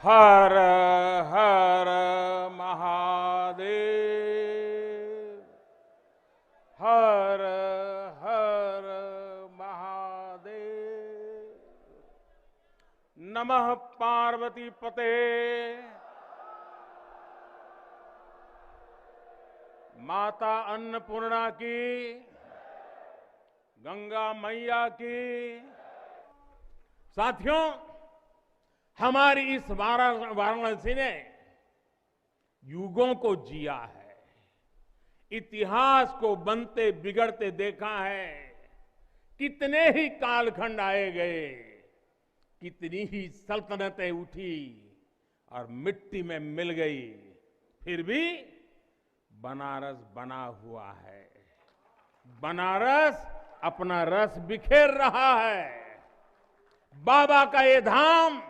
हर हर महादेव। हर हर महादेव। नमः पार्वती पते। माता अन्नपूर्णा की, गंगा मैया की। साथियों, हमारी इस वाराणसी ने युगों को जिया है, इतिहास को बनते बिगड़ते देखा है। कितने ही कालखंड आए गए, कितनी ही सल्तनतें उठी और मिट्टी में मिल गई, फिर भी बनारस बना हुआ है। बनारस अपना रस बिखेर रहा है। बाबा का ये धाम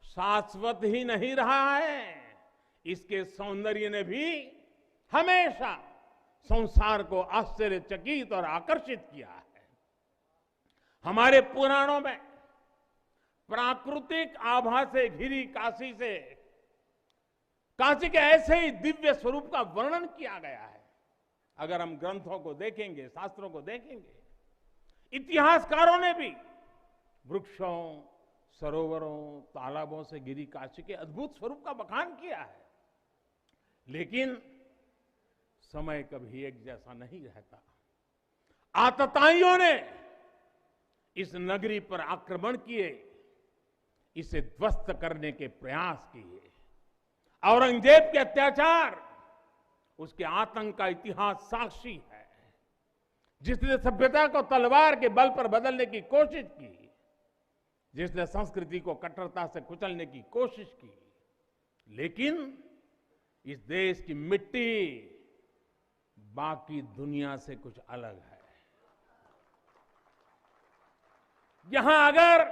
शाश्वत ही नहीं रहा है, इसके सौंदर्य ने भी हमेशा संसार को आश्चर्यचकित और आकर्षित किया है। हमारे पुराणों में प्राकृतिक आभा से घिरी काशी के ऐसे ही दिव्य स्वरूप का वर्णन किया गया है। अगर हम ग्रंथों को देखेंगे, शास्त्रों को देखेंगे, इतिहासकारों ने भी वृक्षों, सरोवरों, तालाबों से घिरी काशी के अद्भुत स्वरूप का बखान किया है। लेकिन समय कभी एक जैसा नहीं रहता। आतताइयों ने इस नगरी पर आक्रमण किए, इसे ध्वस्त करने के प्रयास किए। औरंगजेब के अत्याचार, उसके आतंक का इतिहास साक्षी है। जिसने सभ्यता को तलवार के बल पर बदलने की कोशिश की, जिसने संस्कृति को कट्टरता से कुचलने की कोशिश की, लेकिन इस देश की मिट्टी बाकी दुनिया से कुछ अलग है। यहां अगर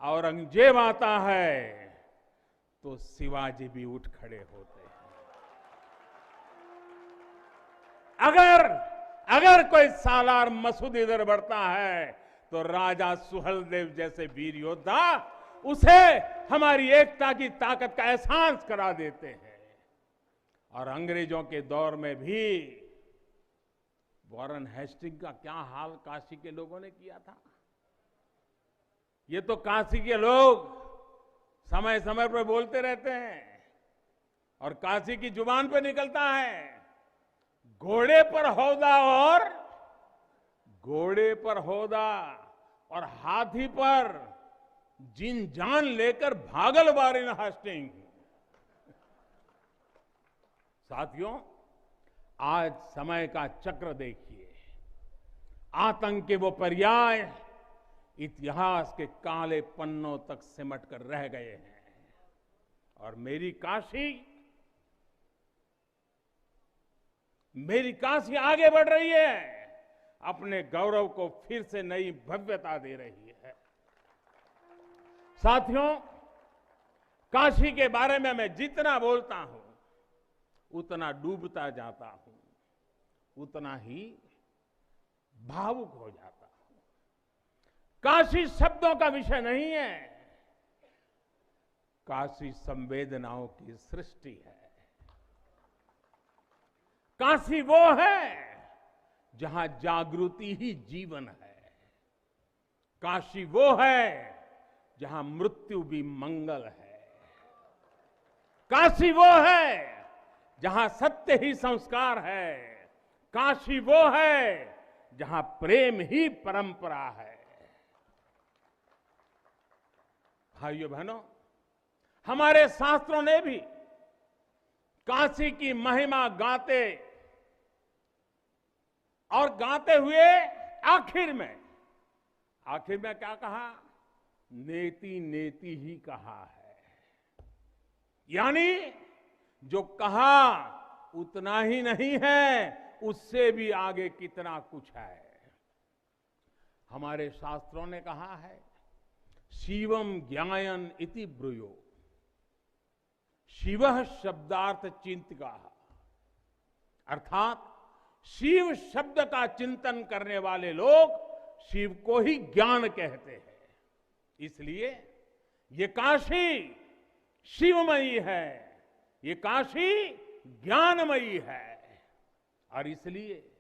औरंगजेब आता है तो शिवाजी भी उठ खड़े होते हैं। अगर कोई सालार मसूद इधर बढ़ता है तो राजा सुहेलदेव जैसे वीर योद्धा उसे हमारी एकता की ताकत का एहसास करा देते हैं। और अंग्रेजों के दौर में भी वॉरेन हेस्टिंग का क्या हाल काशी के लोगों ने किया था। ये तो काशी के लोग समय समय पर बोलते रहते हैं और काशी की जुबान पे निकलता है, घोड़े पर होदा और हाथी पर जिन जान लेकर भागल वॉरेन हेस्टिंग। साथियों, आज समय का चक्र देखिए। आतंक के वो पर्याय इतिहास के काले पन्नों तक सिमट कर रह गए हैं और मेरी काशी आगे बढ़ रही है, अपने गौरव को फिर से नई भव्यता दे रही है। साथियों, काशी के बारे में मैं जितना बोलता हूं उतना डूबता जाता हूं, उतना ही भावुक हो जाता हूं। काशी शब्दों का विषय नहीं है, काशी संवेदनाओं की सृष्टि है। काशी वो है जहां जागृति ही जीवन है। काशी वो है जहां मृत्यु भी मंगल है। काशी वो है जहां सत्य ही संस्कार है। काशी वो है जहां प्रेम ही परंपरा है। भाइयों बहनों, हमारे शास्त्रों ने भी काशी की महिमा गाते हुए आखिर में क्या कहा? नेति नेति ही कहा है। यानी जो कहा उतना ही नहीं है, उससे भी आगे कितना कुछ है। हमारे शास्त्रों ने कहा है, शिवम ज्ञायन इति ब्रूयो, शिवः शब्दार्थ चिंतका। अर्थात शिव शब्द का चिंतन करने वाले लोग शिव को ही ज्ञान कहते हैं। इसलिए ये काशी शिवमयी है, ये काशी ज्ञानमयी है। और इसलिए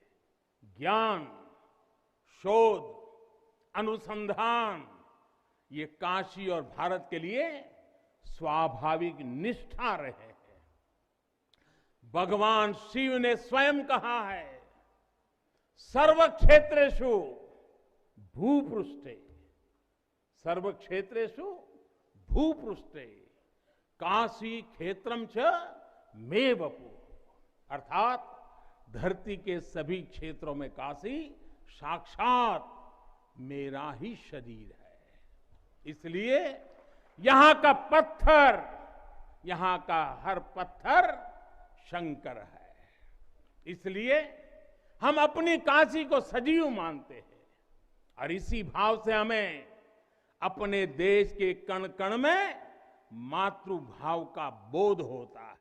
ज्ञान, शोध, अनुसंधान ये काशी और भारत के लिए स्वाभाविक निष्ठा रहे हैं। भगवान शिव ने स्वयं कहा है, सर्व क्षेत्रेषु भूपृष्ठे, सर्व क्षेत्रेषु भूपृष्ठे काशी क्षेत्रम च मे वपु, अर्थात धरती के सभी क्षेत्रों में काशी साक्षात मेरा ही शरीर है। इसलिए यहां का पत्थर, यहां का हर पत्थर शंकर है। इसलिए हम अपनी काशी को सजीव मानते हैं और इसी भाव से हमें अपने देश के कण कण में मातृभाव का बोध होता है।